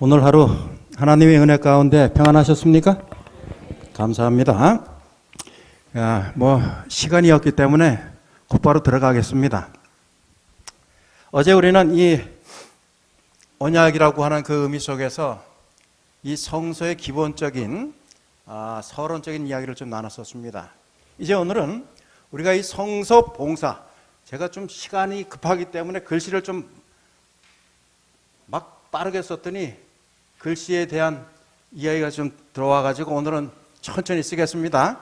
오늘 하루 하나님의 은혜 가운데 평안하셨습니까? 감사합니다. 시간이 없기 때문에 곧바로 들어가겠습니다. 어제 우리는 이 언약이라고 하는 그 의미 속에서 이 성서의 기본적인 서론적인 이야기를 좀 나눴었습니다. 이제 오늘은 우리가 이 성서 봉사, 제가 좀 시간이 급하기 때문에 글씨를 좀 막 빠르게 썼더니 글씨에 대한 이야기가 좀 들어와 가지고 오늘은 천천히 쓰겠습니다.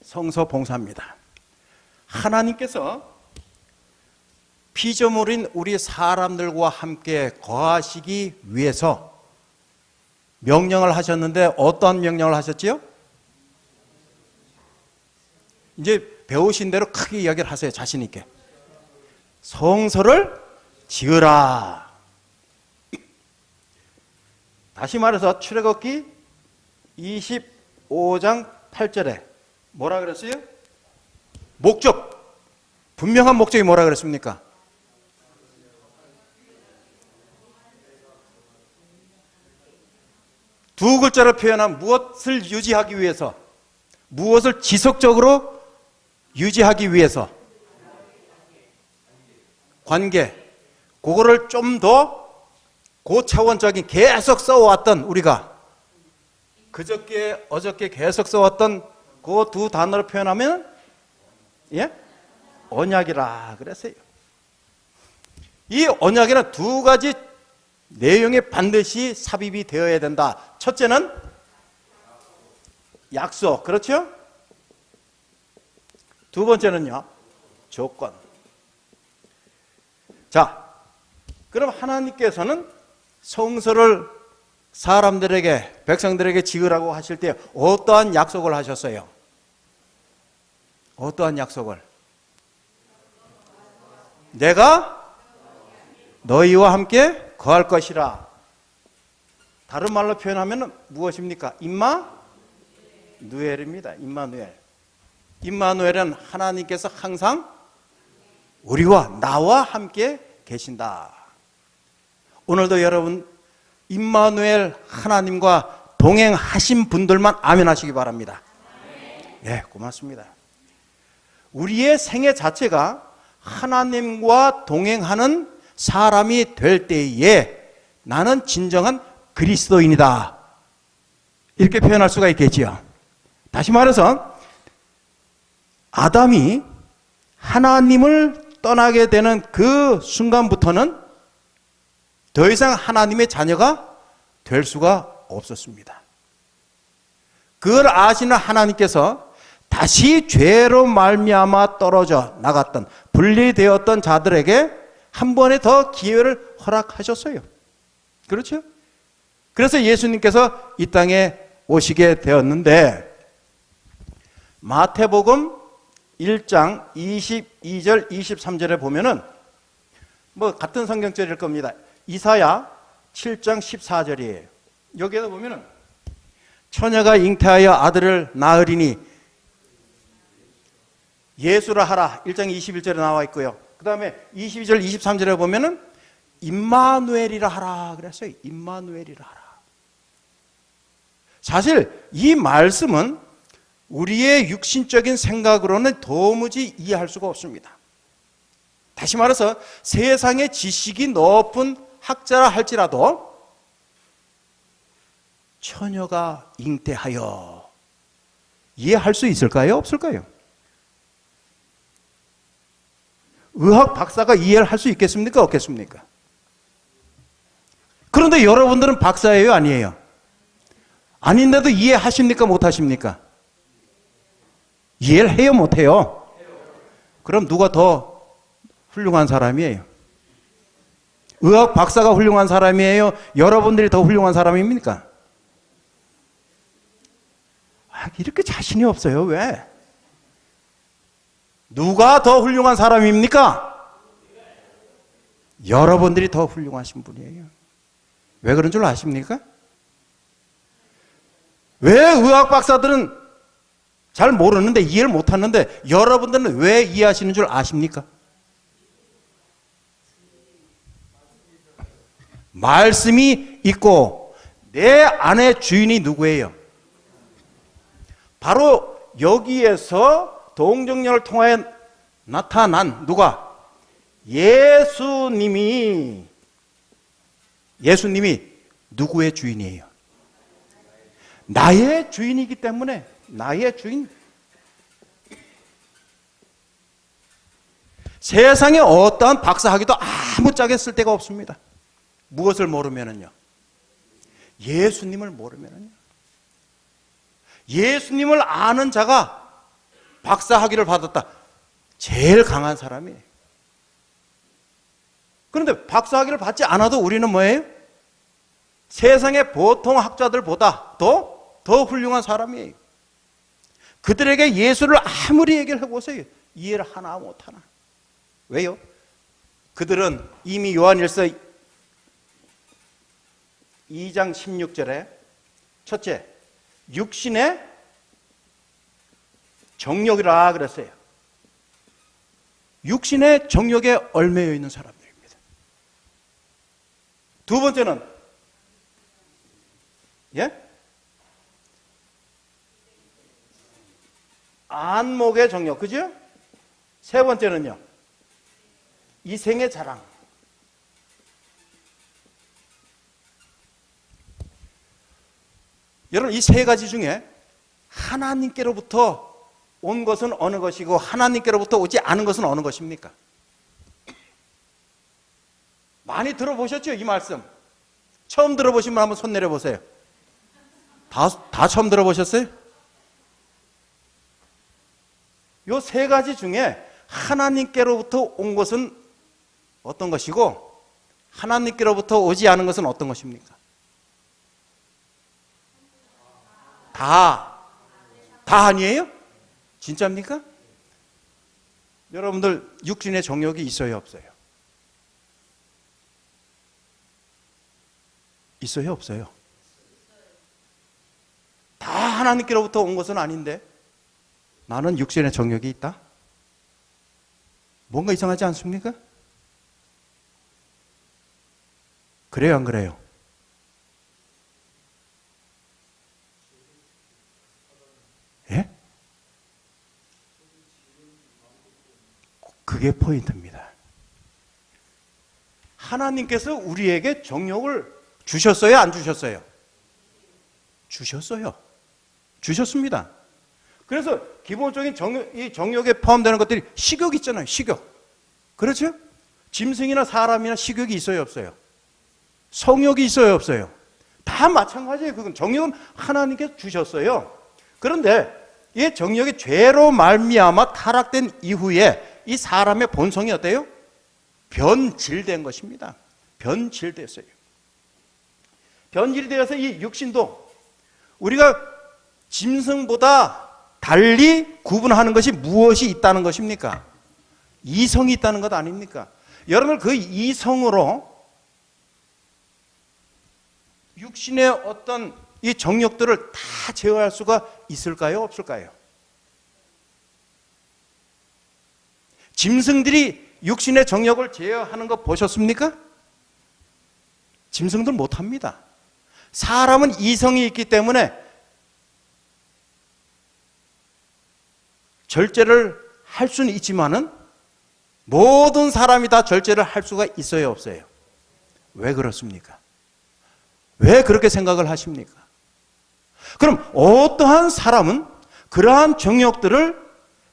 성서 봉사입니다. 하나님께서 피조물인 우리 사람들과 함께 거하시기 위해서 명령을 하셨는데 어떤 명령을 하셨지요? 이제 배우신 대로 크게 이야기를 하세요. 자신 있게. 성소를 지으라. 다시 말해서 출애굽기 25장 8절에 뭐라 그랬어요? 목적. 분명한 목적이 뭐라 그랬습니까? 두 글자로 표현한 무엇을 유지하기 위해서, 무엇을 지속적으로 유지하기 위해서, 관계, 그거를 좀 더 고차원적인 계속 써왔던, 우리가 그저께 어저께 계속 써왔던 그 두 단어로 표현하면 언약이라 그랬어요. 이 언약에는 두 가지 내용이 반드시 삽입이 되어야 된다. 첫째는 약속, 그렇죠? 두 번째는요, 조건. 자, 그럼 하나님께서는 성소를 사람들에게, 백성들에게 지으라고 하실 때 어떠한 약속을 하셨어요? 어떠한 약속을? 내가 너희와 함께 거할 것이라. 다른 말로 표현하면 무엇입니까? 임마누엘입니다. 임마누엘은 하나님께서 항상 우리와 나와 함께 계신다. 오늘도 여러분 임마누엘 하나님과 동행하신 분들만 아멘 하시기 바랍니다. 네, 고맙습니다. 우리의 생애 자체가 하나님과 동행하는 사람이 될 때에 나는 진정한 그리스도인이다. 이렇게 표현할 수가 있겠지요. 다시 말해서 아담이 하나님을 떠나게 되는 그 순간부터는 더 이상 하나님의 자녀가 될 수가 없었습니다. 그걸 아시는 하나님께서 다시 죄로 말미암아 떨어져 나갔던, 분리되었던 자들에게 한 번에 더 기회를 허락하셨어요. 그렇죠? 그래서 예수님께서 이 땅에 오시게 되었는데, 마태복음 1장 22절 23절에 보면은 같은 성경절일 겁니다. 이사야 7장 14절이에요. 여기에도 보면은 처녀가 잉태하여 아들을 낳으리니 예수라 하라. 1장 21절에 나와 있고요. 그 다음에 22절 23절에 보면은 임마누엘이라 하라 그랬어요. 임마누엘이라 하라. 사실 이 말씀은 우리의 육신적인 생각으로는 도무지 이해할 수가 없습니다. 다시 말해서 세상의 지식이 높은 학자라 할지라도 처녀가 잉태하여 이해할 수 있을까요? 없을까요? 의학 박사가 이해를 할 수 있겠습니까? 없겠습니까? 그런데 여러분들은 박사예요? 아니에요? 아닌데도 이해하십니까? 못하십니까? 이해를 해요? 못해요? 그럼 누가 더 훌륭한 사람이에요? 의학 박사가 훌륭한 사람이에요? 여러분들이 더 훌륭한 사람입니까? 이렇게 자신이 없어요. 왜? 누가 더 훌륭한 사람입니까? 여러분들이 더 훌륭하신 분이에요. 왜 그런 줄 아십니까? 왜 의학 박사들은 잘 모르는데, 이해를 못하는데 여러분들은 왜 이해하시는 줄 아십니까? 말씀이 있고 내 안의 주인이 누구예요? 바로 여기에서 동정녀를 통하여 나타난 누가? 예수님이 누구의 주인이에요? 나의 주인이기 때문에, 나의 주인. 세상에 어떠한 박사학위도 아무짝에 쓸 데가 없습니다. 무엇을 모르면은요? 예수님을 모르면은요. 예수님을 아는 자가 박사학위를 받았다. 제일 강한 사람이에요. 그런데 박사학위를 받지 않아도 우리는 뭐예요? 세상의 보통 학자들보다 더 훌륭한 사람이에요. 그들에게 예수를 아무리 얘기를 해보세요. 이해를 하나 못하나. 왜요? 그들은 이미 요한일서 2장 16절에 첫째, 육신의 정욕이라 그랬어요. 육신의 정욕에 얽매여 있는 사람들입니다. 두 번째는 안목의 정욕, 그죠? 세 번째는요, 이생의 자랑. 여러분, 이 세 가지 중에 하나님께로부터 온 것은 어느 것이고 하나님께로부터 오지 않은 것은 어느 것입니까? 많이 들어보셨죠? 이 말씀. 처음 들어보신 분 한번 손 내려보세요. 다 처음 들어보셨어요? 요 세 가지 중에 하나님께로부터 온 것은 어떤 것이고 하나님께로부터 오지 않은 것은 어떤 것입니까? 다 아니에요? 진짜입니까? 여러분들 육신의 정욕이 있어요, 없어요? 있어요, 없어요? 다 하나님께로부터 온 것은 아닌데 나는 육신의 정욕이 있다? 뭔가 이상하지 않습니까? 그래요, 안 그래요? 예? 그게 포인트입니다. 하나님께서 우리에게 정욕을 주셨어요, 안 주셨어요? 주셨어요. 주셨습니다. 그래서 기본적인 이 정욕에 포함되는 것들이 식욕 있잖아요, 식욕. 그렇죠? 짐승이나 사람이나 식욕이 있어요, 없어요? 성욕이 있어요, 없어요? 다 마찬가지예요. 그건 정욕은 하나님께서 주셨어요. 그런데 이 정욕이 죄로 말미암아 타락된 이후에 이 사람의 본성이 어때요? 변질된 것입니다. 변질됐어요. 변질이 되어서 이 육신도 우리가 짐승보다 달리 구분하는 것이 무엇이 있다는 것입니까? 이성이 있다는 것 아닙니까? 여러분, 그 이성으로 육신의 어떤 이 정욕들을 다 제어할 수가 있을까요? 없을까요? 짐승들이 육신의 정욕을 제어하는 거 보셨습니까? 짐승들 못합니다. 사람은 이성이 있기 때문에 절제를 할 수는 있지만은 모든 사람이 다 절제를 할 수가 있어요, 없어요? 왜 그렇습니까? 왜 그렇게 생각을 하십니까? 그럼 어떠한 사람은 그러한 정욕들을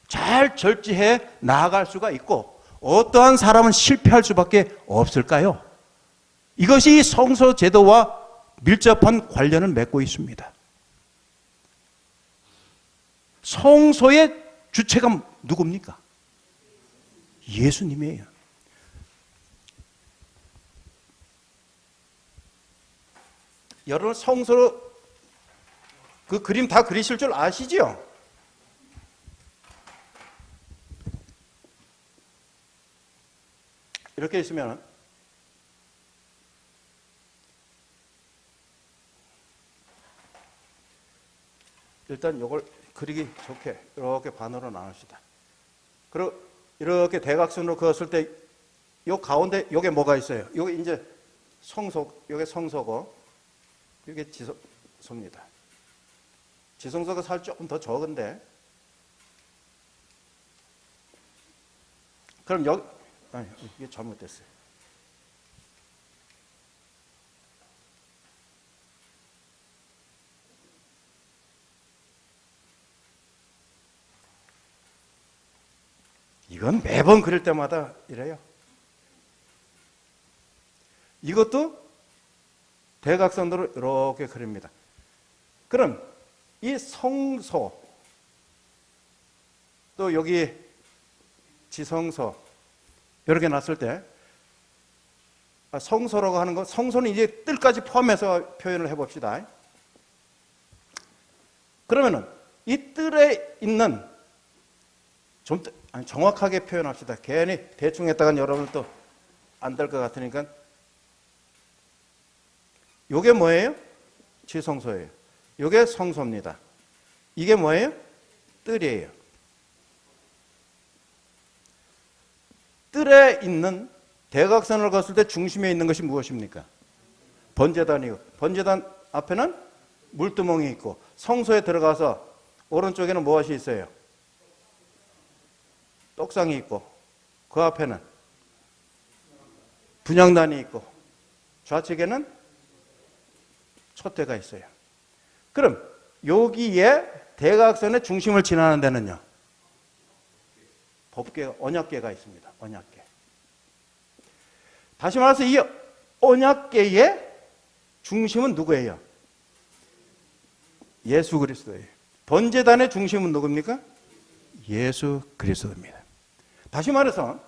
잘 절제해 나아갈 수가 있고 어떠한 사람은 실패할 수밖에 없을까요? 이것이 성서 제도와 밀접한 관련을 맺고 있습니다. 성소의 주체가 누굽니까? 예수님이에요. 여러분, 성소로 그 그림 다 그리실 줄 아시죠? 이렇게 있으면 일단 이걸 그리기 좋게 이렇게 반으로 나눕시다. 그리고 이렇게 대각선으로 그었을 때 요 가운데 요게 뭐가 있어요? 요게 이제 요게 성소고 이게 지성소입니다. 지성소가 살 조금 더 적은데 그럼 아니 이게 잘못됐어요. 이건 매번 그릴 때마다 이래요. 이것도 대각선으로 이렇게 그립니다. 그럼 이 성소 또 여기 지성소 이렇게 놨을 때 성소라고 하는 거 성소는 이제 뜰까지 포함해서 표현을 해봅시다. 그러면은 이 뜰에 있는 좀 정확하게 표현합시다. 괜히 대충 했다간 여러분 또 안 될 것 같으니까 요게 뭐예요? 지성소예요. 요게 성소입니다. 이게 뭐예요? 뜰이에요. 뜰에 있는 대각선을 그었을 때 중심에 있는 것이 무엇입니까? 번제단이고 번제단 앞에는 물두멍이 있고 성소에 들어가서 오른쪽에는 무엇이 있어요? 떡상이 있고 그 앞에는 분향단이 있고 좌측에는 촛대가 있어요. 그럼 여기에 대각선의 중심을 지나는 데는요. 법궤, 언약궤가 있습니다. 언약궤. 다시 말해서 이 언약궤의 중심은 누구예요? 예수 그리스도예요. 번제단의 중심은 누굽니까? 예수 그리스도입니다. 다시 말해서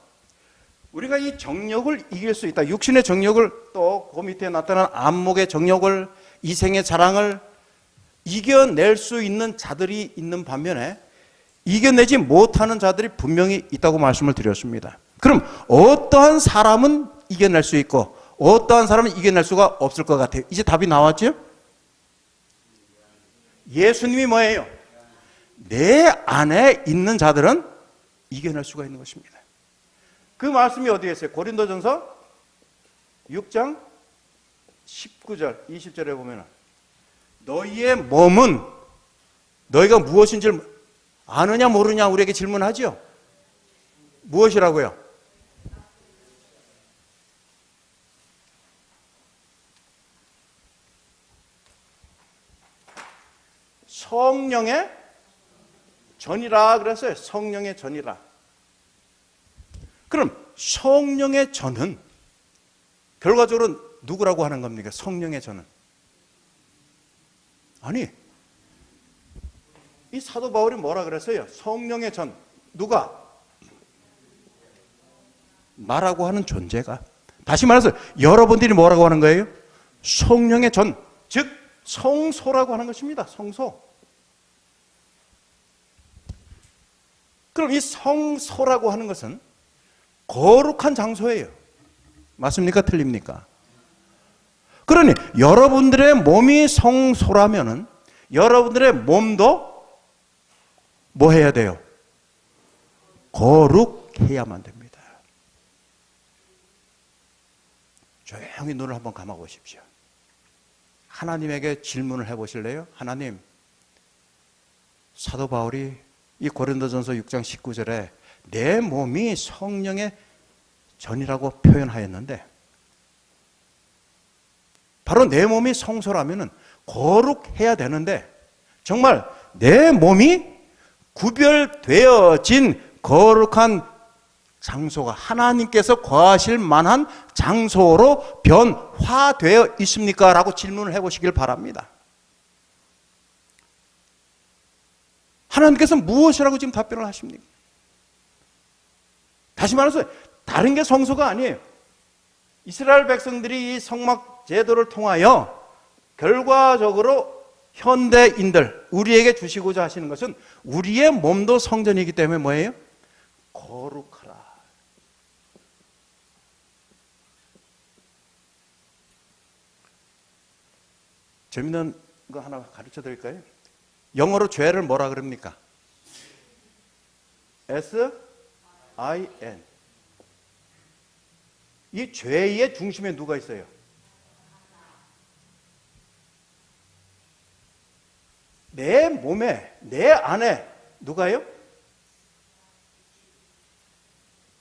우리가 이 정욕을 이길 수 있다. 육신의 정욕을 또 그 밑에 나타난 안목의 정욕을 이생의 자랑을 이겨낼 수 있는 자들이 있는 반면에 이겨내지 못하는 자들이 분명히 있다고 말씀을 드렸습니다. 그럼 어떠한 사람은 이겨낼 수 있고 어떠한 사람은 이겨낼 수가 없을 것 같아요. 이제 답이 나왔죠? 예수님이 뭐예요? 내 안에 있는 자들은 이겨낼 수가 있는 것입니다. 그 말씀이 어디에 있어요? 고린도전서 6장 19절 20절에 보면 너희의 몸은 너희가 무엇인지를 아느냐 모르냐 우리에게 질문하죠. 무엇이라고요? 성령의 전이라 그랬어요. 성령의 전이라. 그럼 성령의 전은 결과적으로 누구라고 하는 겁니까? 성령의 전은. 아니, 이 사도 바울이 뭐라 그랬어요? 성령의 전. 누가? 나라고 하는 존재가. 다시 말해서 여러분들이 뭐라고 하는 거예요? 성령의 전. 즉 성소라고 하는 것입니다. 성소. 그럼 이 성소라고 하는 것은 거룩한 장소예요. 맞습니까? 틀립니까? 그러니 여러분들의 몸이 성소라면은 여러분들의 몸도 뭐 해야 돼요? 거룩해야만 됩니다. 조용히 눈을 한번 감아 보십시오. 하나님에게 질문을 해보실래요? 하나님, 사도 바울이 이 고린도전서 6장 19절에 내 몸이 성령의 전이라고 표현하였는데 바로 내 몸이 성소라면 거룩해야 되는데 정말 내 몸이 구별되어진 거룩한 장소가 하나님께서 거하실 만한 장소로 변화되어 있습니까? 라고 질문을 해보시길 바랍니다. 하나님께서 무엇이라고 지금 답변을 하십니까? 다시 말해서 다른 게 성소가 아니에요. 이스라엘 백성들이 이 성막 제도를 통하여 결과적으로 현대인들 우리에게 주시고자 하시는 것은 우리의 몸도 성전이기 때문에 뭐예요? 거룩하라. 재밌는 거 하나 가르쳐 드릴까요? 영어로 죄를 뭐라 그럽니까? S-I-N. 이 죄의 중심에 누가 있어요? 내 몸에, 내 안에 누가요?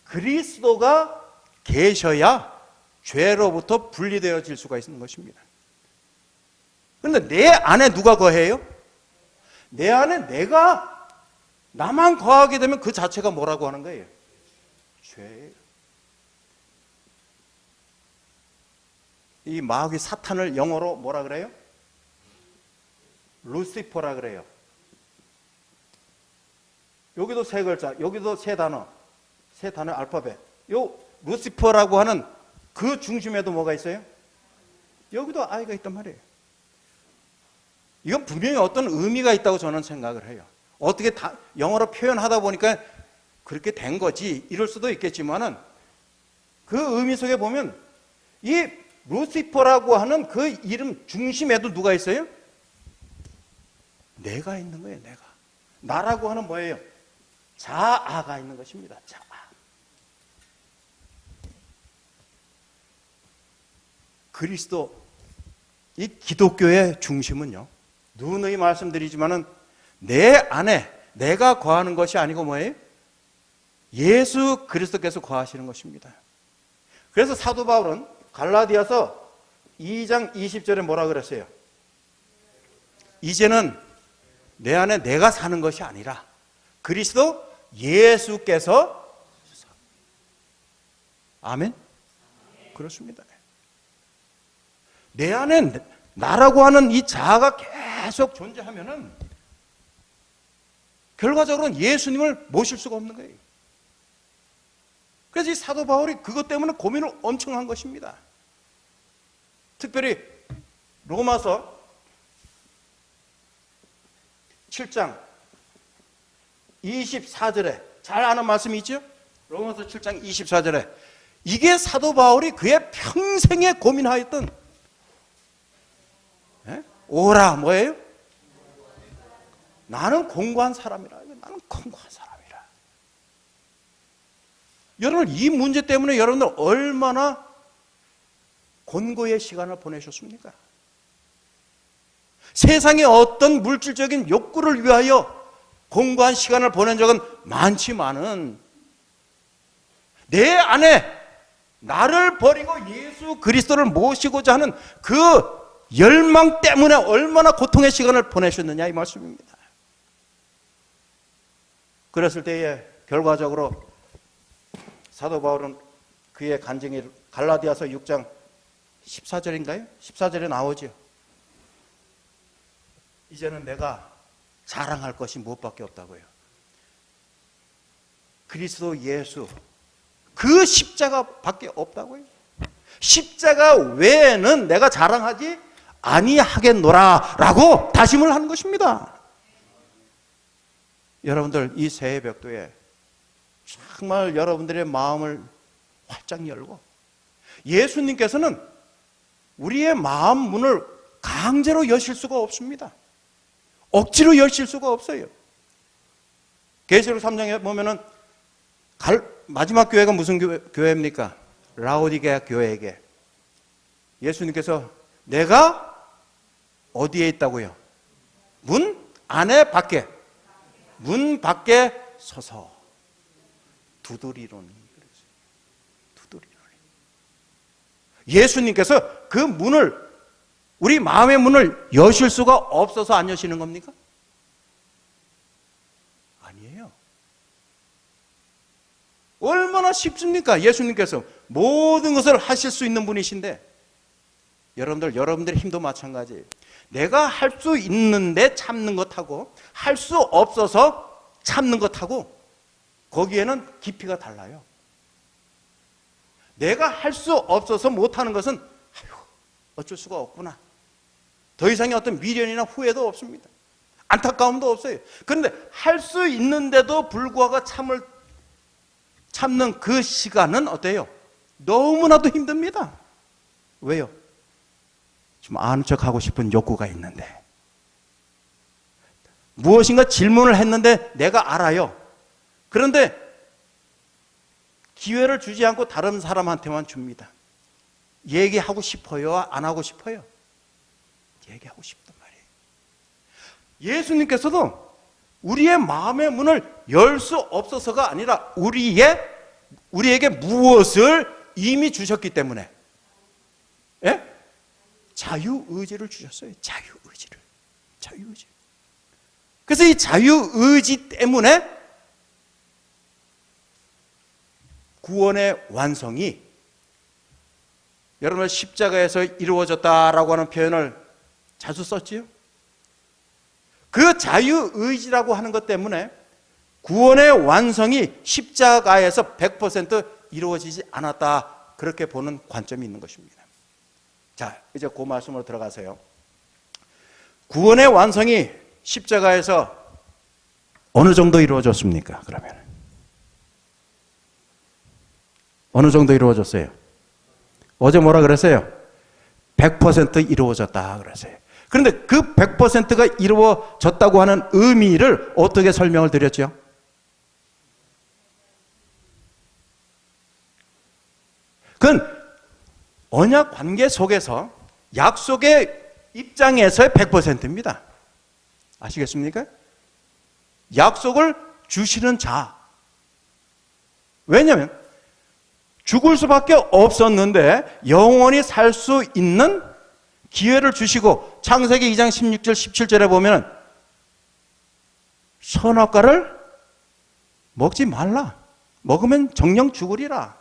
그리스도가 계셔야 죄로부터 분리되어질 수가 있는 것입니다. 그런데 내 안에 누가 거해요? 내 안에 내가 나만 거하게 되면 그 자체가 뭐라고 하는 거예요? 죄예요. 이 마귀 사탄을 영어로 뭐라 그래요? 루시퍼라 그래요. 여기도 세 글자, 여기도 세 단어 알파벳. 요 루시퍼라고 하는 그 중심에도 뭐가 있어요? 여기도 I가 있단 말이에요. 이건 분명히 어떤 의미가 있다고 저는 생각을 해요. 어떻게 영어로 표현하다 보니까 그렇게 된 거지 이럴 수도 있겠지만은 그 의미 속에 보면 이 루시퍼라고 하는 그 이름 중심에도 누가 있어요? 내가 있는 거예요. 내가. 나라고 하는 뭐예요? 자아가 있는 것입니다. 자아. 그리스도, 이 기독교의 중심은요, 누누이 말씀드리지만은 내 안에 내가 거하는 것이 아니고 뭐예요? 예수 그리스도께서 거하시는 것입니다. 그래서 사도 바울은 갈라디아서 2장 20절에 뭐라 그랬어요? 이제는 내 안에 내가 사는 것이 아니라 그리스도 예수께서. 아멘? 그렇습니다. 내 안에 나라고 하는 이 자아가 계속 존재하면은 결과적으로는 예수님을 모실 수가 없는 거예요. 그래서 이 사도 바울이 그것 때문에 고민을 엄청 한 것입니다. 특별히 로마서 7장 24절에 잘 아는 말씀이 있죠? 로마서 7장 24절에 이게 사도 바울이 그의 평생에 고민하였던 오라 뭐예요? 나는 공고한 사람이라. 나는 공고한 사람이라. 여러분 이 문제 때문에 여러분들 얼마나 곤고의 시간을 보내셨습니까? 세상의 어떤 물질적인 욕구를 위하여 공고한 시간을 보낸 적은 많지만은 내 안에 나를 버리고 예수 그리스도를 모시고자 하는 그 열망 때문에 얼마나 고통의 시간을 보내셨느냐 이 말씀입니다. 그랬을 때에 결과적으로 사도 바울은 그의 간증이 갈라디아서 6장 14절인가요? 14절에 나오죠. 이제는 내가 자랑할 것이 무엇밖에 없다고요. 그리스도 예수 그 십자가밖에 없다고요. 십자가 외에는 내가 자랑하지 아니하겠노라라고 다짐을 하는 것입니다. 여러분들 이 새해 벽도에 정말 여러분들의 마음을 활짝 열고 예수님께서는 우리의 마음 문을 강제로 여실 수가 없습니다. 억지로 여실 수가 없어요. 계시록 3장에 보면은 마지막 교회가 무슨 교회입니까? 라오디게아 교회에게 예수님께서 내가 어디에 있다고요? 문 안에 밖에, 문 밖에 서서 두드리노니. 두드리노니. 예수님께서 그 문을, 우리 마음의 문을 여실 수가 없어서 안 여시는 겁니까? 아니에요. 얼마나 쉽습니까? 예수님께서 모든 것을 하실 수 있는 분이신데 여러분들의 힘도 마찬가지예요. 내가 할 수 있는데 참는 것하고 할 수 없어서 참는 것하고 거기에는 깊이가 달라요. 내가 할 수 없어서 못하는 것은 아이고, 어쩔 수가 없구나. 더 이상의 어떤 미련이나 후회도 없습니다. 안타까움도 없어요. 그런데 할 수 있는데도 불구하고 참는 그 시간은 어때요? 너무나도 힘듭니다. 왜요? 좀 아는 척하고 싶은 욕구가 있는데 무엇인가 질문을 했는데 내가 알아요. 그런데 기회를 주지 않고 다른 사람한테만 줍니다. 얘기하고 싶어요? 안 하고 싶어요? 얘기하고 싶단 말이에요. 예수님께서도 우리의 마음의 문을 열 수 없어서가 아니라 우리에게 무엇을 이미 주셨기 때문에, 예? 자유의지를 주셨어요. 자유의지를. 그래서 이 자유의지 때문에 구원의 완성이 여러분 십자가에서 이루어졌다라고 하는 표현을 자주 썼지요. 그 자유의지라고 하는 것 때문에 구원의 완성이 십자가에서 100% 이루어지지 않았다, 그렇게 보는 관점이 있는 것입니다. 자, 이제 그 말씀으로 들어가세요. 구원의 완성이 십자가에서 어느 정도 이루어졌습니까? 그러면 어느 정도 이루어졌어요? 어제 뭐라 그랬어요? 100% 이루어졌다 그랬어요. 그런데 그 100%가 이루어졌다고 하는 의미를 어떻게 설명을 드렸죠? 그건 언약 관계 속에서 약속의 입장에서의 100%입니다. 아시겠습니까? 약속을 주시는 자. 왜냐하면 죽을 수밖에 없었는데 영원히 살 수 있는 기회를 주시고, 창세기 2장 16절 17절에 보면 선악과를 먹지 말라. 먹으면 정령 죽으리라.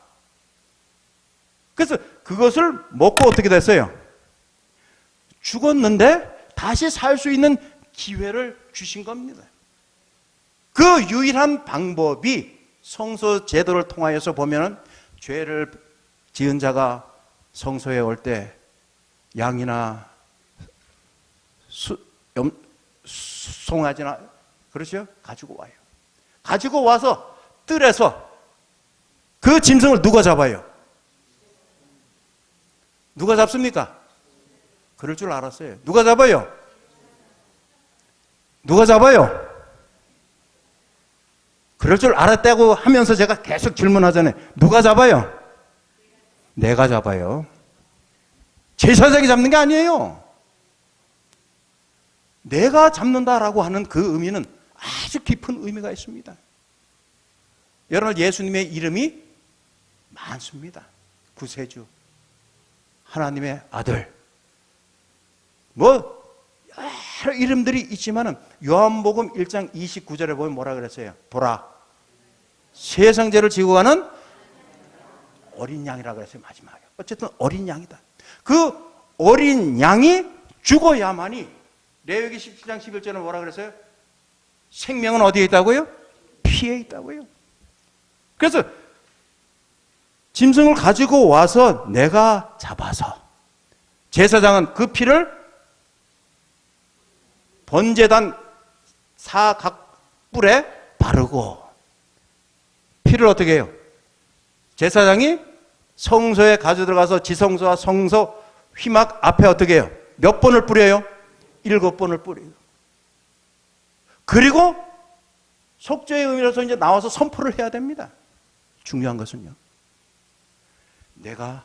그래서 그것을 먹고 어떻게 됐어요? 죽었는데 다시 살 수 있는 기회를 주신 겁니다. 그 유일한 방법이 성소 제도를 통하여서 보면 죄를 지은 자가 성소에 올 때 양이나 송아지나 그렇죠? 가지고 와요. 가지고 와서 뜰에서 그 짐승을 누가 잡아요? 누가 잡습니까? 그럴 줄 알았어요. 누가 잡아요? 누가 잡아요? 그럴 줄 알았다고 하면서 제가 계속 질문하잖아요. 누가 잡아요? 내가 잡아요. 제사장이 잡는 게 아니에요. 내가 잡는다라고 하는 그 의미는 아주 깊은 의미가 있습니다. 여러분, 예수님의 이름이 많습니다. 구세주, 하나님의 아들, 뭐 여러 이름들이 있지만은 요한복음 1장 29절에 보면 뭐라 그랬어요? 보라, 세상 죄를 지고 가는 어린 양이라 그랬어요. 마지막에. 어쨌든 어린 양이다. 그 어린 양이 죽어야만이, 레위기 17장 11절에 뭐라 그랬어요? 생명은 어디에 있다고요? 피에 있다고요. 그래서 짐승을 가지고 와서 내가 잡아서, 제사장은 그 피를 번제단 사각뿔에 바르고, 피를 어떻게 해요? 제사장이 성소에 가져 들어가서 지성소와 성소 휘막 앞에 어떻게 해요? 몇 번을 뿌려요? 7번을 뿌려요. 그리고 속죄의 의미로서 이제 나와서 선포를 해야 됩니다. 중요한 것은요, 내가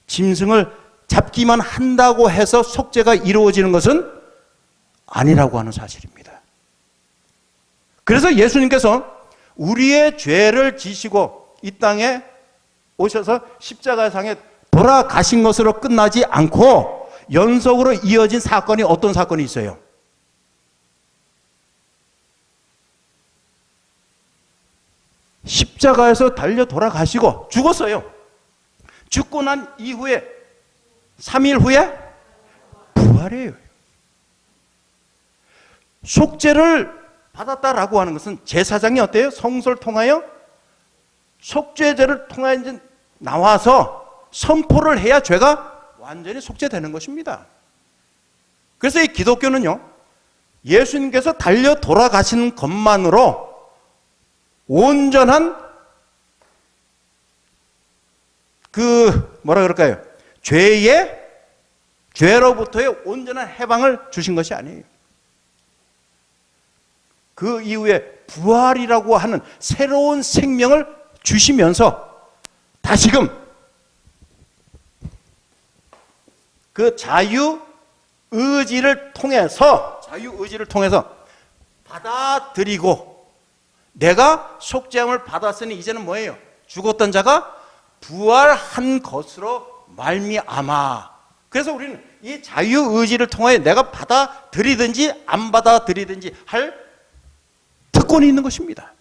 짐승을 잡기만 한다고 해서 속죄가 이루어지는 것은 아니라고 하는 사실입니다. 그래서 예수님께서 우리의 죄를 지시고 이 땅에 오셔서 십자가상에 돌아가신 것으로 끝나지 않고 연속으로 이어진 사건이 어떤 사건이 있어요? 십자가에서 달려 돌아가시고 죽었어요. 죽고 난 이후에 3일 후에 부활해요. 속죄를 받았다라고 하는 것은 제사장이 어때요? 성소를 통하여 속죄제를 통하여 이제 나와서 선포를 해야 죄가 완전히 속죄되는 것입니다. 그래서 이 기독교는요, 예수님께서 달려 돌아가시는 것만으로 온전한 뭐라 그럴까요? 죄로부터의 온전한 해방을 주신 것이 아니에요. 그 이후에 부활이라고 하는 새로운 생명을 주시면서 다시금 그 자유의지를 통해서 받아들이고, 내가 속죄함을 받았으니 이제는 뭐예요? 죽었던 자가 부활한 것으로 말미암아. 그래서 우리는 이 자유의지를 통해 내가 받아들이든지 안 받아들이든지 할 특권이 있는 것입니다.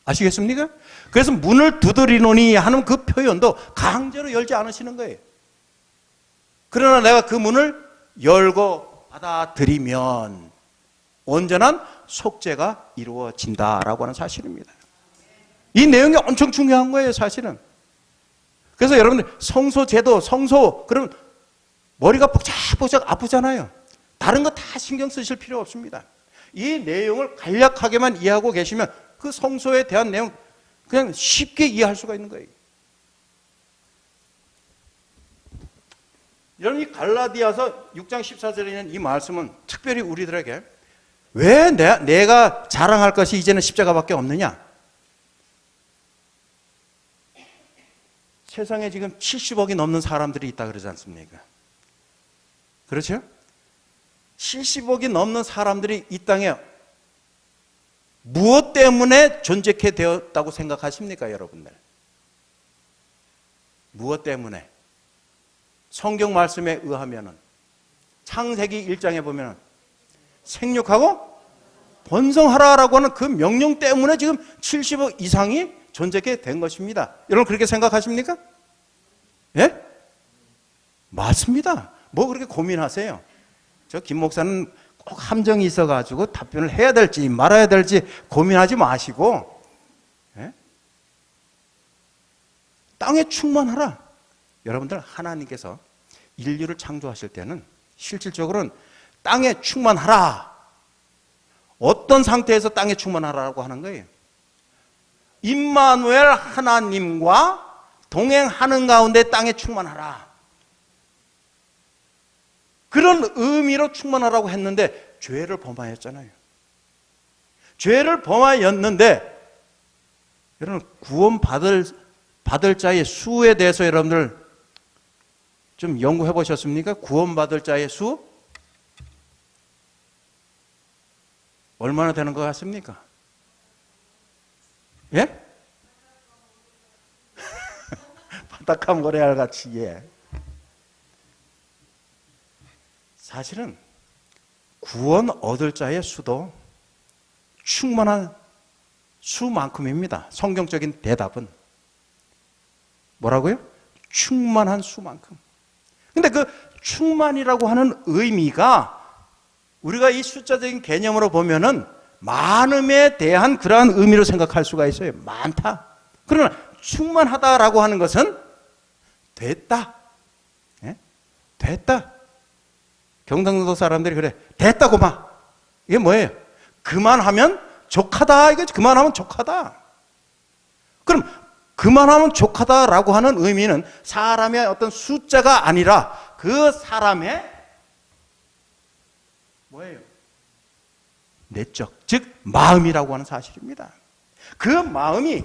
아시겠습니까? 그래서 문을 두드리노니 하는 그 표현도 강제로 열지 않으시는 거예요. 그러나 내가 그 문을 열고 받아들이면 온전한 속죄가 이루어진다라고 하는 사실입니다. 이 내용이 엄청 중요한 거예요, 사실은. 그래서 여러분들 성소 제도, 성소, 그러면 머리가 복잡복잡 아프잖아요. 다른 거 다 신경 쓰실 필요 없습니다. 이 내용을 간략하게만 이해하고 계시면 그 성소에 대한 내용 그냥 쉽게 이해할 수가 있는 거예요. 여러분, 이 갈라디아서 6장 14절에 있는 이 말씀은 특별히 우리들에게 왜 내가 자랑할 것이 이제는 십자가밖에 없느냐? 세상에 지금 70억이 넘는 사람들이 있다 그러지 않습니까? 그렇죠? 70억이 넘는 사람들이 이 땅에 무엇 때문에 존재케 되었다고 생각하십니까, 여러분들? 무엇 때문에? 성경 말씀에 의하면은 창세기 1장에 보면은 생육하고 번성하라라고 하는 그 명령 때문에 지금 70억 이상이 존재케 된 것입니다. 여러분 그렇게 생각하십니까? 예? 맞습니다. 뭐 그렇게 고민하세요? 저 김 목사는 꼭 함정이 있어가지고 답변을 해야 될지 말아야 될지 고민하지 마시고, 예? 땅에 충만하라. 여러분들, 하나님께서 인류를 창조하실 때는 실질적으로는 땅에 충만하라. 어떤 상태에서 땅에 충만하라고 하는 거예요? 임마누엘 하나님과 동행하는 가운데 땅에 충만하라. 그런 의미로 충만하라고 했는데 죄를 범하였잖아요. 죄를 범하였는데 여러분, 구원받을 자의 수에 대해서 여러분들 좀 연구해 보셨습니까? 구원받을 자의 수 얼마나 되는 것 같습니까? 예? 바닥함 고래알 같이. 예. 사실은 구원 얻을 자의 수도 충만한 수만큼입니다. 성경적인 대답은 뭐라고요? 충만한 수만큼. 근데 그 충만이라고 하는 의미가 우리가 이 숫자적인 개념으로 보면은 많음에 대한 그러한 의미로 생각할 수가 있어요. 많다. 그러나 충만하다라고 하는 것은 됐다. 예? 됐다. 경상도 사람들이 그래. 됐다고만. 이게 뭐예요? 그만하면 족하다. 이게 그만하면 족하다. 그럼 그만하면 족하다라고 하는 의미는 사람의 어떤 숫자가 아니라 그 사람의 뭐예요? 내적, 즉 마음이라고 하는 사실입니다. 그 마음이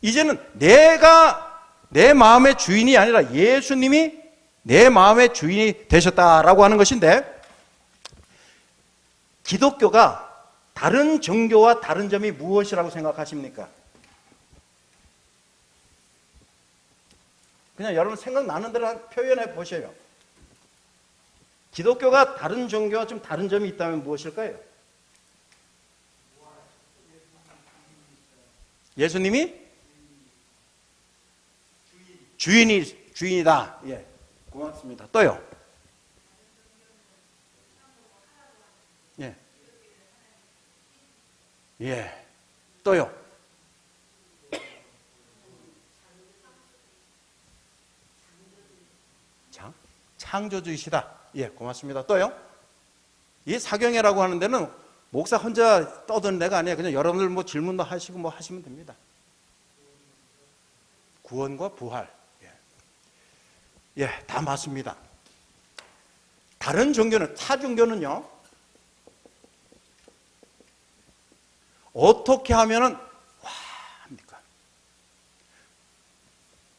이제는 내가 내 마음의 주인이 아니라 예수님이 내 마음의 주인이 되셨다라고 하는 것인데, 기독교가 다른 종교와 다른 점이 무엇이라고 생각하십니까? 그냥 여러분 생각나는 대로 표현해 보세요. 기독교가 다른 종교와 좀 다른 점이 있다면 무엇일까요? 예수님이 주인이다. 예, 고맙습니다. 또요. 예, 예, 또요. 창조주이시다. 예, 고맙습니다. 또요. 이 사경회라고 하는 데는 목사 혼자 떠드는 데가 아니에요. 그냥 여러분들 뭐 질문도 하시고 뭐 하시면 됩니다. 구원과 부활. 예, 다 맞습니다. 다른 종교는, 타 종교는요, 어떻게 하면은 와 합니까?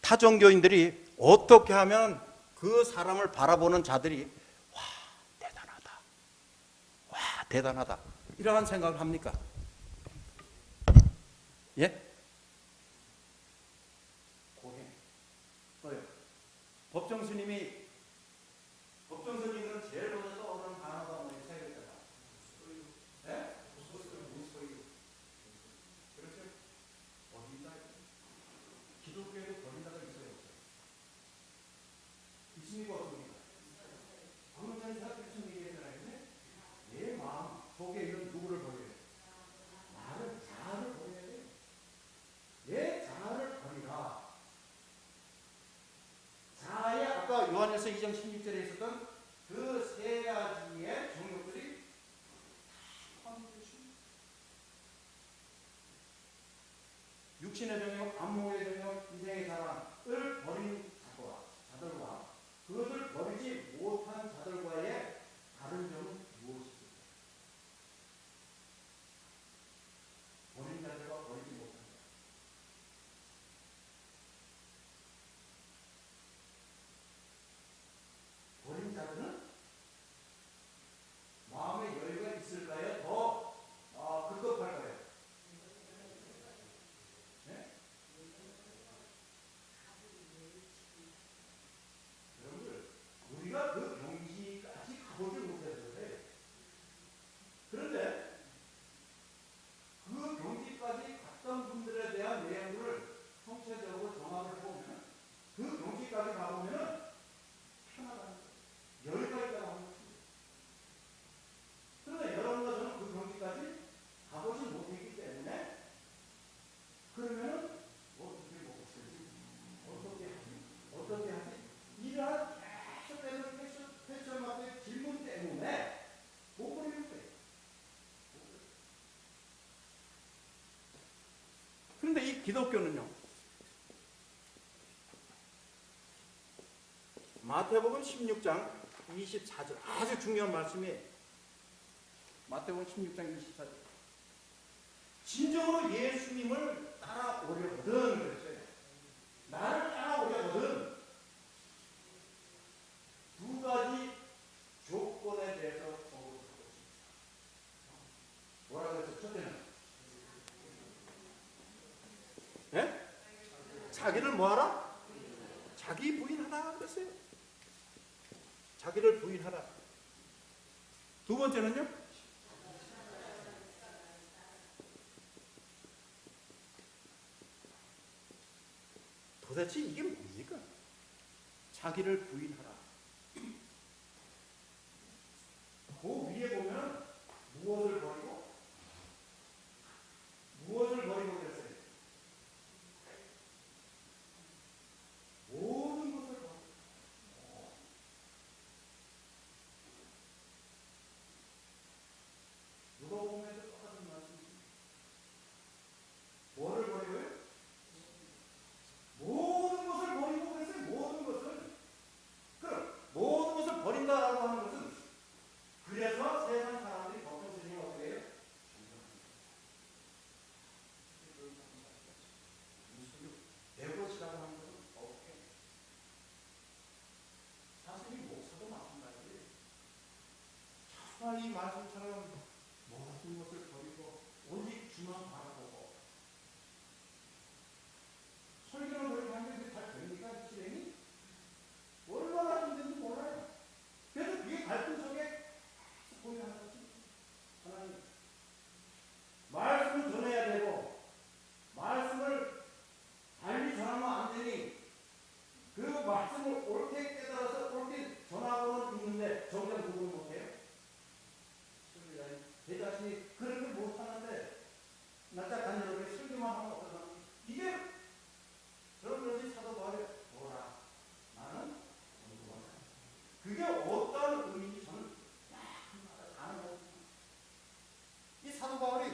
타종교인들이 어떻게 하면 그 사람을 바라보는 자들이 와 대단하다, 와 대단하다 이러한 생각을 합니까? 예? 고해. 뭐요? 법정 스님은 제일 먼저 떠오르는 단어가 뭐예요? 세계잖아. 예? 그렇죠? 어딘가 기독교에도 버린다가 있어요. 있습니까 없습니까? 방금 전에 무슨 얘기했잖아요. 내 마음 속에 있는 누구를 버려요? 나를 자아를 버려야 돼. 내 자아를 버리라. 자아에 아까 요한일서 2장 16절에 있었던 그 세 가지의 정욕들이 육신의 정욕, 안목의 정욕, 인생의 자랑을 버린 자들과 그것을 버리지 못한 자들과의 다른 점은 무엇입니까? 버린 자들과 버리지 못한 자. 버린 자들은 마음의 여유가 있을까요? 더 급급할까요? 네? 여러분들, 우리가 그 경지까지 가보지 못해서 그래. 그런데 그 경지까지 갔던 분들에 대한 내용을 총체적으로 종합을 해보면 그 경지까지 가보면 편하다는 거예요. 여유가 있다고 하는 것입니다. 그런데 여러분과 저는 그 경지까지 가보지 못했기 때문에 그러면은 어떻게 먹었을지 어떻게 하지 이러한 계속되는 패션마트의 질문 때문에 못 버리는 거예요. 그런데 이 기독교는요, 마태복음 16장 24절 아주 중요한 말씀이에요. 마태복음 16장 24절 진정으로 예수님을 따라오려거든 그랬어요. 나를 따라오려거든 두 가지 조건에 대해서 적어주고 있습니다. 뭐라고 했어요? 첫째는 네? 자기를 뭐하라? 자기 부인하라 그랬어요. 자기를 부인하라. 두 번째는요? 도대체 이게 뭡니까? 자기를 부인하라. 그 위에 보면 무엇을 버리고 그랬어요? 모든 것을 버리고. 누가복음에도 똑같은 말씀이십니다. 뭐를 버리고요? 모든 것을 버리고 그랬어요. 모든 것을. 그럼 모든 것을 버린다라고 하는 것은 그래서 세상 사람들이 법정 스님을 어떻게 해요? 내 것이라고 하는 것은 어떻게? 사실 이 목사도 마찬가지예요. 이 말씀처럼 모든 것을 버리고 오직 주만 바라보고 설교를 그렇게 하는데 잘 됩니까? 실행이? 얼마나 힘든지 몰라요. 그래서 그게 갈등 속에 보이는 거지. 하나님 말씀을 전해야 되고 말씀을 달리 전하면 안 되니 그 말씀을 옳게 깨달아서 옳게 전하고는 있는데 정작 누구는 못해요? 내 자신이 그렇게 못하는데 낯짝한 여러분이 설교만 하면 어떡하나? 이게 저런 것이 사도 바울의 보라 나는 공부한다. 그게 어떤 의미인지 저는 아는 거예요. 이 사도 바울이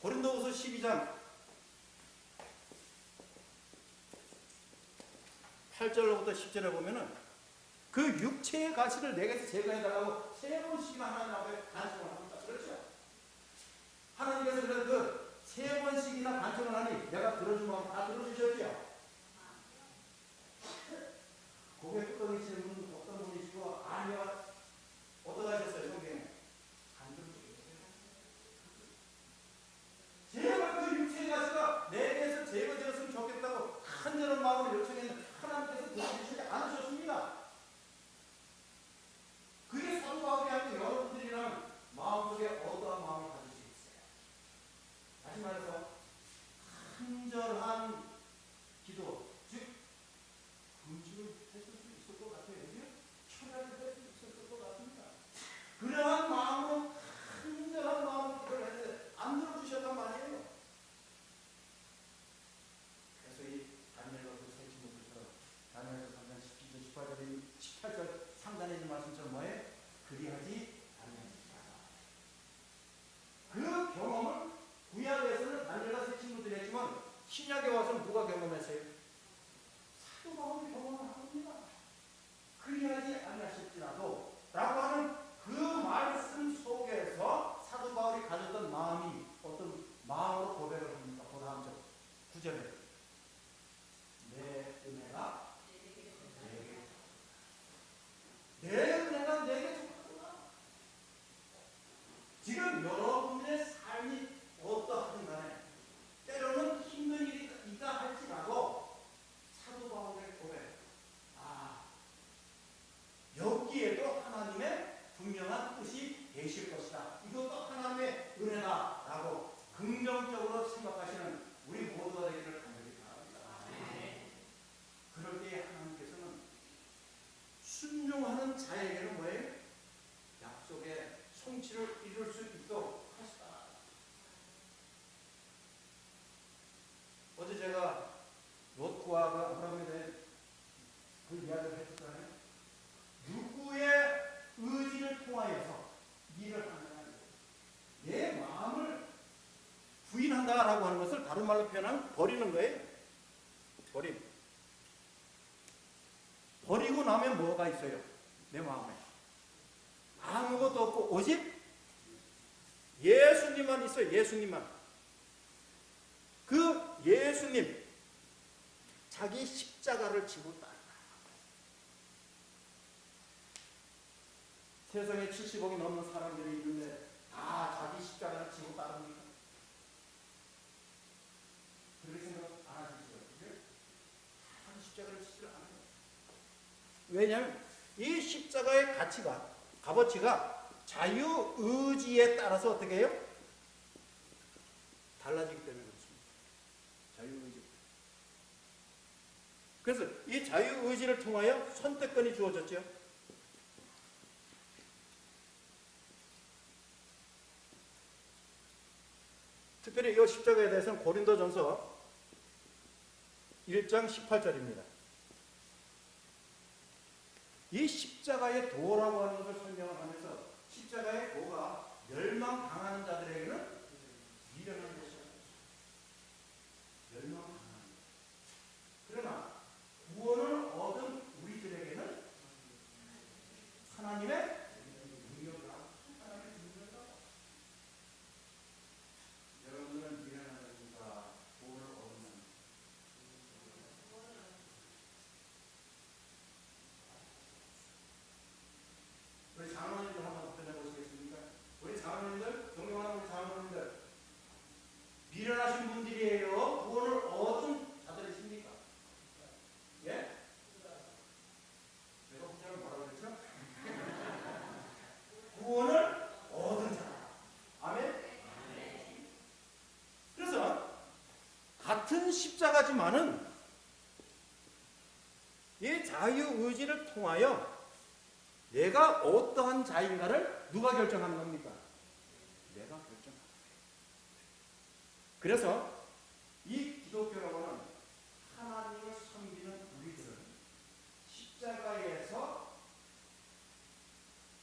고린도후서 12장 8절로부터 10절에 보면은 그 육체의 가시를 내게서 제거해달라고 세 번씩이나 하나님 앞에 간청을 합니다. 그렇죠? 하나님께서 그래서 그 세 번씩이나 간청을 하니 내가 들어주면 다 들어주셨죠? 고개 끄덕이시는 분 어떤 분이시고 아니가 어떠가 하셨어요? 성경에 안 들어주셨어요. 제발 그 육체의 가시가 내게서 제거되었으면 좋겠다고 간절한 마음으로 요청했는데 하나님께서 들어주시지 않으셨습니다. 그게 사도 바울이 하는 여러분들이라면 마음속에 어떠한 마음을 가지시겠어요? 다시 말해서 간절한 기도, 즉 금식을 했을 수 있을 것 같아요. 철학을 할 수 있을 것 같습니다. 그러한 마음으로 간절한 마음으로 기도를 했는데 안 들어주셨단 말이에요. 그래서 이 다니엘로서 새 친구들처럼 다니엘서 3장 17절 18절 상단에 있는 말씀처럼 뭐예요? 그리하지 아니하니라. 그 경험을 구약에서는 다니엘과 새 친구들이 했지만 신약에 와서는 누가 경험했어요? 사도 바울이 경험을 합니다. 그리하지 아니하실지라도 라고 하는 그 말씀 속에서 사도 바울이 가졌던 마음이 어떤 마음으로 고백을 합니까? 그 다음 절 9절에 내 은혜가 내게 족하구나. 지금 여러분의 삶이 어떠하든 간에 때로는 힘든 일이 있다 할지라도 사도 바울의 고백, 여기에도 하나님의 분명한 뜻이 계실 것이다. 이것도 하나님의 은혜다라고 긍정적으로 생각하시는 우리 모두가 되기를 간절히 바랍니다. 그럴 때에 하나님께서는 순종하는 자에게는 뭐예요? 약속의 성취를 이룰 수 있도록 하시다. 어제 제가 롯과 아브라함에 대해 그 이야기를 했었잖아요. 누구의 의지를 통하여서 일을 하느냐. 내 마음을 부인한다라고 하는 것을 다른 말로 표현하면 버리는 거예요. 버리고 나면 뭐가 있어요? 내 마음에 아무것도 없고 오직 예수님만 있어요. 예수님만. 그 예수님 자기 십자가를 지고 따르라. 세상에 70억이 넘는 사람들이 있는데 다 자기 십자가를 지고 따릅니까? 그렇게 생각 안 하시죠? 자기 십자가를 지지 않아요. 왜냐하면 이 십자가의 값어치가 자유의지에 따라서 어떻게 해요? 달라지기 때문에 그렇습니다. 자유의지. 그래서 이 자유의지를 통하여 선택권이 주어졌죠. 특별히 이 십자가에 대해서는 고린도전서 1장 18절입니다. 이 십자가의 도라고 하는 것을 설명을 하면서 십자가의 도가 멸망당하는 자들에게는 미련한 것이다. 멸망당하는 것. 그러나 구원을 얻은 우리들에게는 하나님의 능력이다. 하나님의 능력이다. 여러분들은 미련하다니까 구원을 얻는 우리 장로님들 한번 답변해 보시겠습니까? 우리 장로님들, 존경하는 우리 장로님들, 미련하신 분들이에요? 구원을 얻은 자들이십니까? 예? 내가 후자를 뭐라고 그랬죠? 구원을 얻은 자. 아멘? 그래서 같은 십자가지만은 이 자유의지를 통하여 내가 어떠한 자인가를 누가 결정하는 겁니까? 내가 결정합니다. 그래서 이 기독교라고는 하나님을 섬기는 우리들은 십자가에서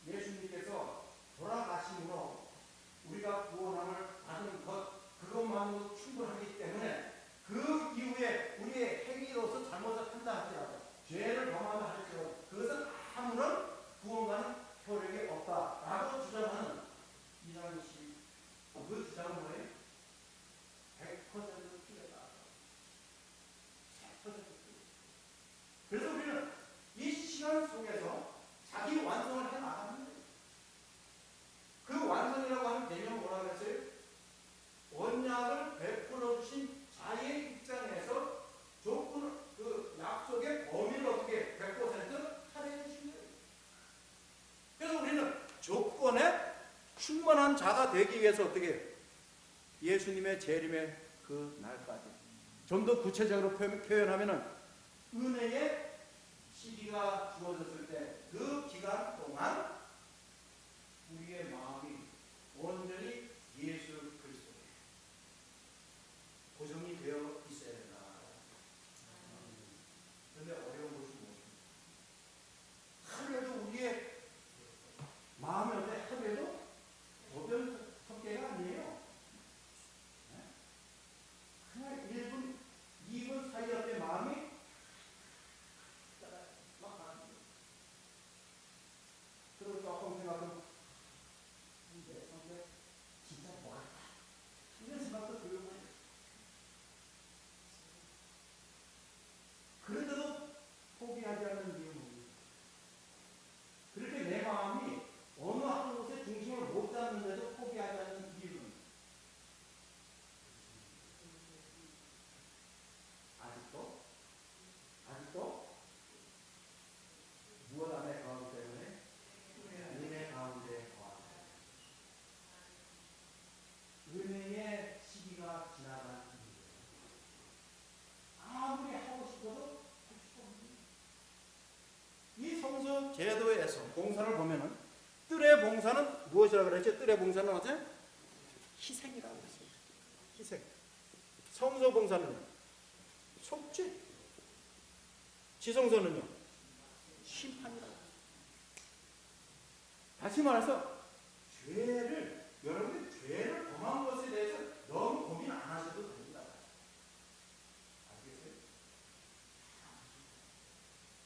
예수님께서 돌아가심으로 우리가 구원함을 받은 그것만으로 충분하기 때문에 그 이후에 우리의 행위로서 잘못을 한다 할지라도 죄를 범한다 할지라도 그것은 아무런 구원과는 효력이 없다라고 주장하는 이상희 씨. 그 주장은 뭐예요? 봉사가 되기 위해서 어떻게 해요? 예수님의 재림의 그 날까지 좀 더 구체적으로 표현하면은 은혜의 시기가 주어졌을 때 그 기간 동안 우리의 마음이 온전히 예수 그리스도에 고정이 되어 있어야 된다. 그런데 어려운 것이 무엇입니까? 하루에도 우리의 마음이 어때? 하루에도 오변 섭계가 아니에요. 그냥 1분, 2분 사이에 마음이 막 가는 그리고 조금 생각하면 내 성격 진짜 뭐할까? 이런 생각도 들고 그런데도 포기하지 않는 이유는 그렇게 내 마음이 어느 한 곳에 중심을 못 잡는데도 포기하지 않는 이유는 아직도 무엇 안에 거하기 때문에 은혜 가운데 거하기 은혜의 시기가 지나간 이유 아무리 하고 싶어도 할 수가 없는 이 성서 제도에서 봉사를 보면은 뜰의 봉사는 무엇이라고 그랬죠? 뜰의 봉사는 어째? 희생이라고 그랬어요. 희생. 성서 봉사는요? 속죄. 지성소는요? 심판이라고. 다시 말해서 여러분이 죄를 범한 것에 대해서 너무 고민 안 하셔도 됩니다. 아시겠어요?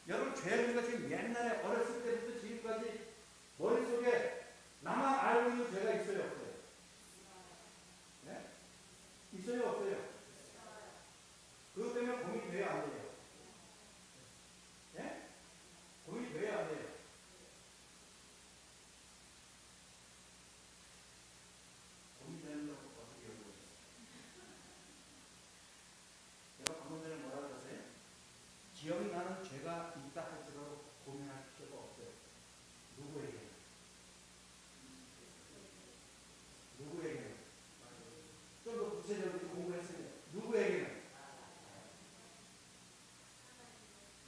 여러분 죄가 지금 옛날에 어렸을 때부터 지금까지 머릿속에 나만 알고 있는 죄가 있어요? 없어요? 네? 있어요? 없어요? 그것 때문에 고민이 돼요? 안 돼요? 네? 고민이 돼요? 안 돼요? 고민되는 거 어떻게 여쭤보세요? 제가 방금 전에 뭐라고 그랬어요? 기억이 나는 죄가 있다 할지라도 고민할 필요가 없어요. 누구에게? 좀 더 구체적으로 공부했으면 누구에게는?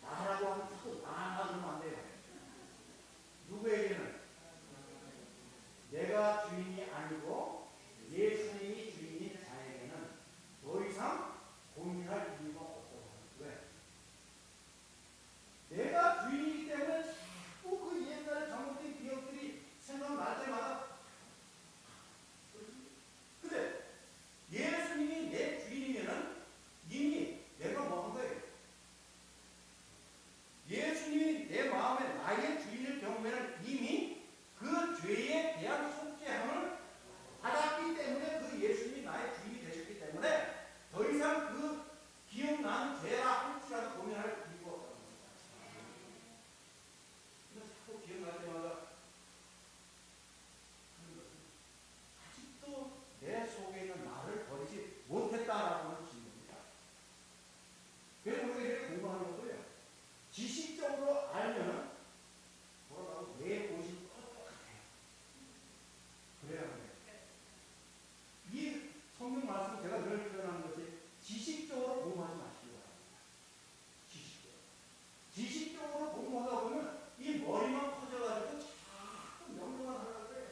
나라고 하면 자꾸 나라고 하면 안 돼요. 누구에게는? 내가 주인이 아니고 예수님이 주인인 자에게는 더 이상 고민할 이유가 없다고 하는 왜? 내가 주인이기 때문에 자꾸 그 옛날에 잘못된 기억들이 생각날 때마다 근데 예수님이 내 주인이면은 이미 내가 뭐 한 거예요? 예수님이 내 마음에 나의 주인일 경우에는 이미 그 죄에 대한 속죄함을 받았기 때문에 그 예수님이 나의 주인이 되셨기 때문에 더 이상 그 기억나는 죄라 할지라도 고민할 이유가 없다는 겁니다. 근데 자꾸 기억날 때마다 아직도 내 속에 있는 나를 버리지 못했다라고 하는 질문입니다. 그래서 우리가 이렇게 공부하는 거예요. 지식적으로 알면은 뭐라고 내 옷이 똑같아요. 그래야 합니다. 이 성경 말씀 제가 늘 표현하는 것이 지식적으로 공부하지 마시기 바랍니다. 지식적으로 공부하다 보면 이 머리만 커져가지고 자꾸 명령만 하려고 해요.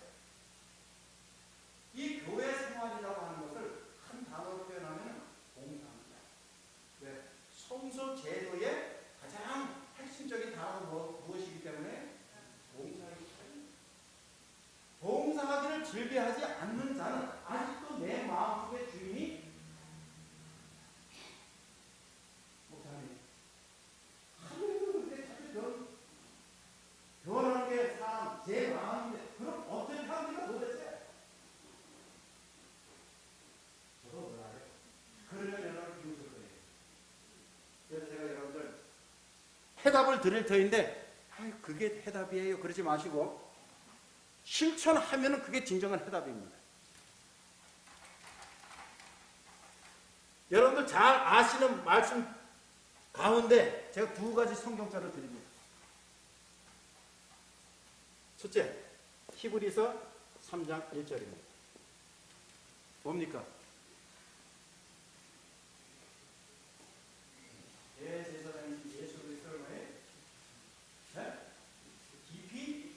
이 교회 생활이라고 하는 것을 한 단어로 표현하면 봉사입니다. 왜? 성서 제도의 가장 핵심적인 단어가 무엇이기 때문에 봉사이기 때문에 봉사하기를 즐겨하지 않는 자는 아직도 내 마음속의 주인이 목사님 하루에도 그렇게 자꾸 변하는 게 사람 제 마음인데 그럼 어떻게 합니까 도대체? 저도 몰라요. 그러면 여러분 비웃을 거예요. 그래서 제가 여러분들 해답을 드릴 터인데 그게 해답이에요 그러지 마시고 실천하면 그게 진정한 해답입니다. 여러분들 잘 아시는 말씀 가운데 제가 두 가지 성경자를 드립니다. 첫째, 히브리서 3장 1절입니다. 뭡니까? 대제사장이신 예수 그리스도를 뭐예요? 네? 깊이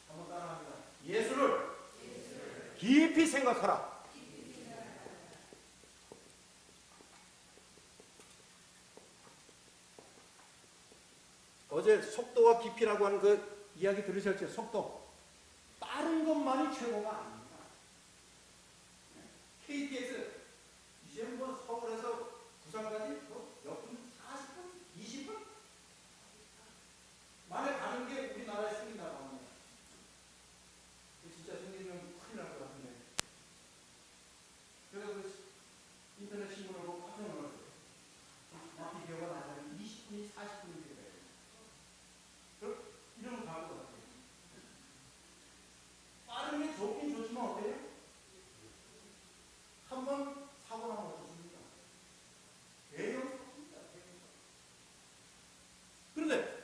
한번 따라합니다. 예수를 깊이 생각하라. 어제 속도와 깊이라고 하는 그 이야기 들으셨죠? 속도. 빠른 것만이 최고가 아닙니다. KTX 이제 뭐 서울에서 부산까지 몇 분? 40분? 20분? 만에 가는 게 우리나라에 생긴다고 합니다. 진짜 생기면 큰일 날 것 같은데. 그래서 그 인터넷 신문을 보고 깜짝 놀랐어요. 정확히 기억은 안 나요. 20분이 40분이 돼요. 그럼 이러면 가는 것 같아요. 빠른 게 좋긴 좋지만 어때요? 한 번 사고 나면 어떻습니까? 대형 사고입니다. 그런데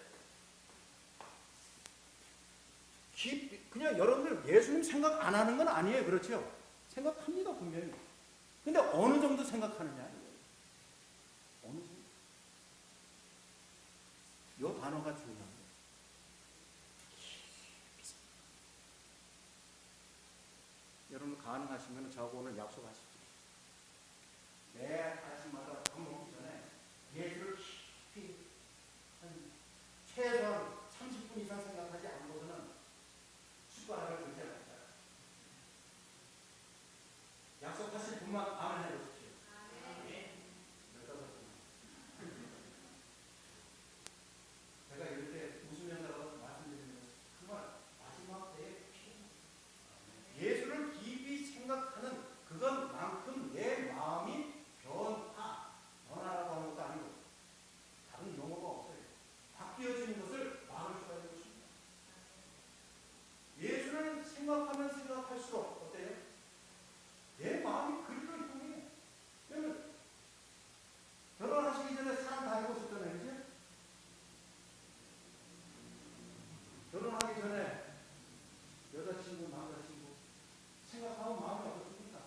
그냥 여러분들 예수님 생각 안 하는 건 아니에요. 그렇죠? 생각합니다. 분명히. 근데 어느 정도 생각하느냐. 어느 정도. 이 단어가 중요합니다. 여러분 가능하시면 저하고 오늘 약속하십시오. 매 아침마다 밥 먹기 전에 예수를 깊이 한 최소한 30분 이상 생각하지 않고서는 숟가락을 들지 않았다. 약속하실 분만 아멘 해보십시오. 아멘. 15분. 제가 이럴 때 웃으면서 말씀드리는 정말 마지막 때에 예수를 깊이 생각하는 그것만큼 내 마음이 변화라고 하는 것도 아니고 다른 용어가 없어요. 바뀌어지는 것을 막을 수가 있는 것입니다. 예수를 생각하면 생각할수록 어때요? 내 마음이 그리로 이동해요. 그러면 결혼하시기 전에 사람 다 알고 있었잖아요. 그죠? 결혼하기 전에 여자친구, 남자친구 생각하면 마음이 어떻습니까?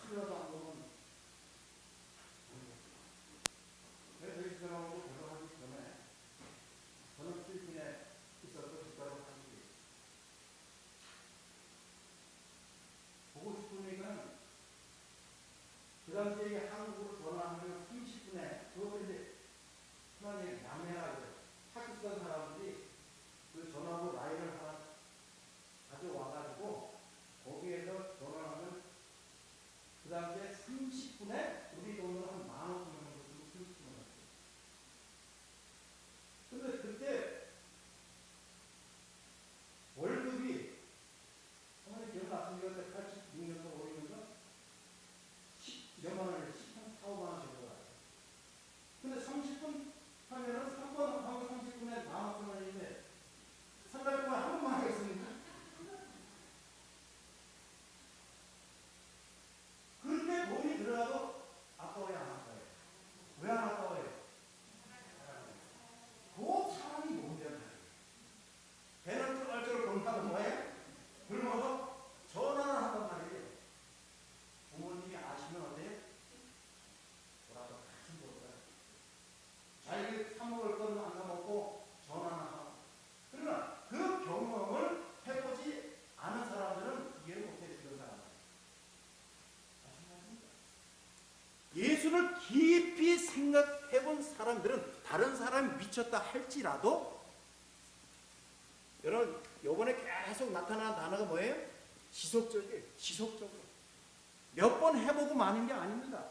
하루라도 안 보면 그래서 이 사람하고 결혼하기 전에 저는 필리핀에 있었고 집사로 하시기 보고 싶으니까 그 당시에 한국으로 전화하면 30분에 그것도 이제 하나님 양해라 그래요. 파키스탄 사람들이 그 전화로 라인을 하나 가져와가지고 거기에서 전화하면 그 당시에 30분에 우리 돈으로 한 15,000원 정도 주고 30분 왔어요. 근데 그때 월급이 어머니 기억나십니까? 86년도 5년도 10몇 원을 10만 4, 5만 원 정도 왔어요. 근데 30분 하면은 3번 하고 30분에 15,000원인데 3달 동안 한 번만 하겠습니까? 그렇게 돈이 들어가도 아까워요, 안 아까워요? 왜 안 아까워요? 그 사람이 뭔데? 배는 쩔쩔 굶다고 뭐예요? 굶어서 전화를 한번 하래요. 부모님이 아시면 어때요? 뭐라도 같은 거예요. 자기 사먹을 건 안 사먹고 전화나 하고. 그러나 그 경험을 해보지 않은 사람들은 이해를 못해 주는 사람들. 예수를 깊이 생각해본 사람들은 다른 사람이 미쳤다 할지라도 여러분 요번에 계속 나타나는 단어가 뭐예요? 지속적이에요. 지속적으로. 몇 번 해보고 마는 게 아닙니다.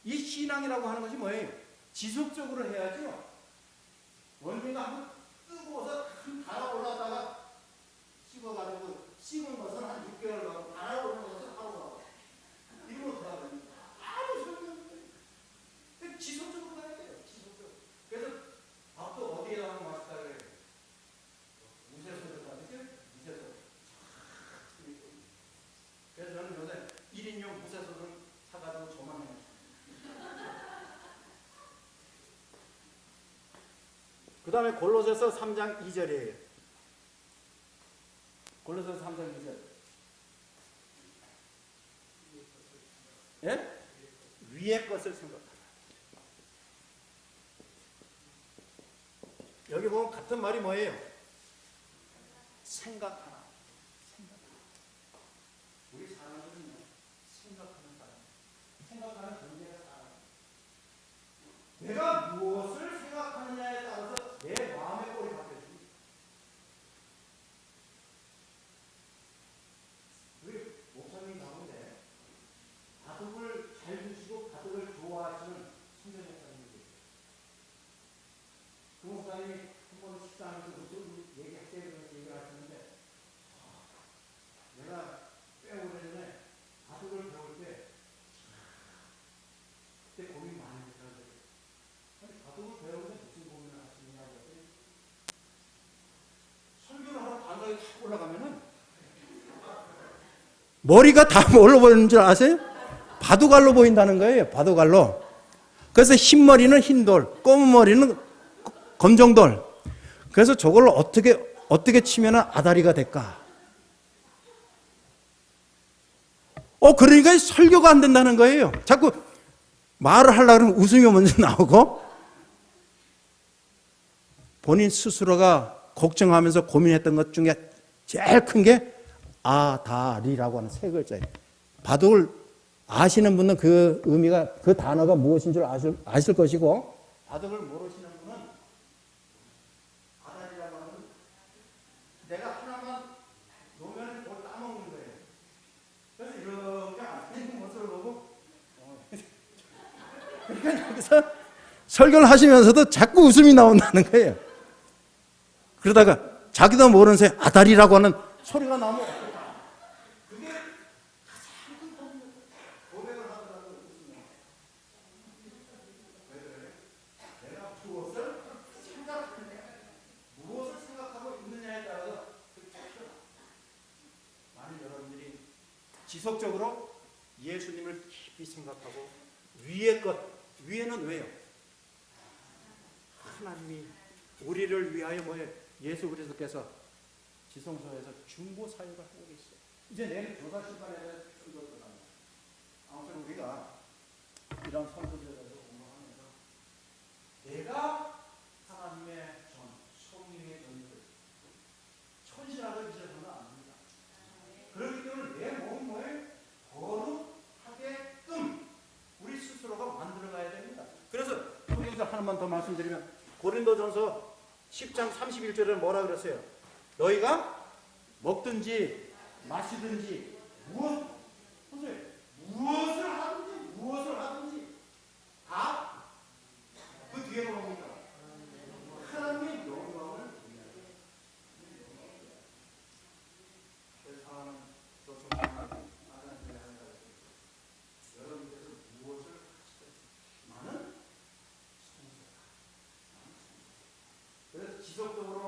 이 신앙이라고 하는 것이 뭐예요? 지속적으로 해야죠. 원래가 한번 뜨거워서 한 달아올랐다가 식어가지고 식은 것은 한 6개월 가고 달아오르는 것은 하루 가고 이러고 돌아가요. 아무 소용없어요. 지속적으로 가야 돼요. 지속적으로. 그래서 밥도 어디에다 하면 맛있다 그래요. 무쇠소를 가지죠? 무쇠소. 그래서 저는 요새 1인용 무쇠소를 사가지고 저만 해요. 그 다음에 골로새서 3장 2절이에요. 골로새서 3장 2절. 예? 위의 것을 생각하라. 여기 보면 같은 말이 뭐예요? 생각하라. 우리 사람은 생각하는 사람. 생각하는 존재가 사람. 내가 무엇을 생각하느냐에 따라서 내 마음의 꼴이 바뀌어집니다. 우리 목사님 가운데 바둑을 잘 두시고 바둑을 좋아하시는 선생님이에요. 그 목사님이 한 번 식사하면서 무슨 얘기할 때 그런 얘기를 하시는데, 내가 꽤 오래전에 바둑을 배울 때 그때 고민 많이 했었는데, 아니 바둑을 배우는데 무슨 고민을 하시느냐고 했더니, 설교를 하러 단상에 탁 올라가면은 머리가 다 뭘로 보이는 줄 아세요? 바둑알로 보인다는 거예요. 바둑알로. 그래서 흰 머리는 흰돌, 검은 머리는 검정돌. 그래서 저걸 어떻게 치면 아다리가 될까? 그러니까 설교가 안 된다는 거예요. 자꾸 말을 하려고 하면 웃음이 먼저 나오고, 본인 스스로가 걱정하면서 고민했던 것 중에 제일 큰 게 아다리라고 하는 세 글자예요. 바둑을 아시는 분은 그 의미가, 그 단어가 무엇인 줄 아실 것이고, 바둑을 모르시는 분은 아다리라고 하는, 내가 하나만 놓으면 그걸 따먹는 거예요. 그래서 이렇게 안 되는 모습을 보고, 그러니까 여기서 설교를 하시면서도 자꾸 웃음이 나온다는 거예요. 그러다가 자기도 모르는 새에 아다리라고 하는 소리가 나면 그게 가장 큰 고백을 하더라도 웃으면, 왜 그래? 내가 무엇을 생각하고 있느냐에 따라서 그게 바뀌어요. 만일 여러분들이 지속적으로 예수님을 깊이 생각하고 위의 것, 위에는 왜요? 하나님이 우리를 위하여 뭐예요? 예수 그리스도께서 지성소에서 중보 사역을 하고 계시죠. 이제 내일 조사 시간에 대해서 좀더 들어갑니다. 아무튼 우리가 이런 선수들에 대해서 공부하면서 내가 하나님의 전, 성령의 전을 천신하게 빚어서는 안 됩니다. 그렇기 때문에 내 몸이 뭐예요? 거룩하게끔 우리 스스로가 만들어가야 됩니다. 그래서 여기서 하나만 더 말씀드리면, 고린도전서 10장 31절에 뭐라 그랬어요? 너희가 먹든지 마시든지 무엇을 하든지 다 그 뒤에 뭡니까? 하나님의 영광을 위하여. 세상은 또 정말 하나님의 하나님, 여러분께서 무엇을 하시든 나는 성소다. 그래서 지속적으로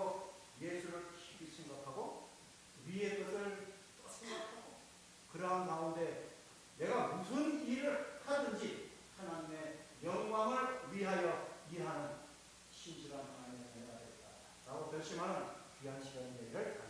예수를 깊이 생각하고 위의 것을 생각하고, 그러한 가운데 내가 무슨 일을 하든지 하나님의 영광을 위하여 일하는 신실한 하나님의 자녀가 되겠다 라고 결심하는 귀한 시간이기를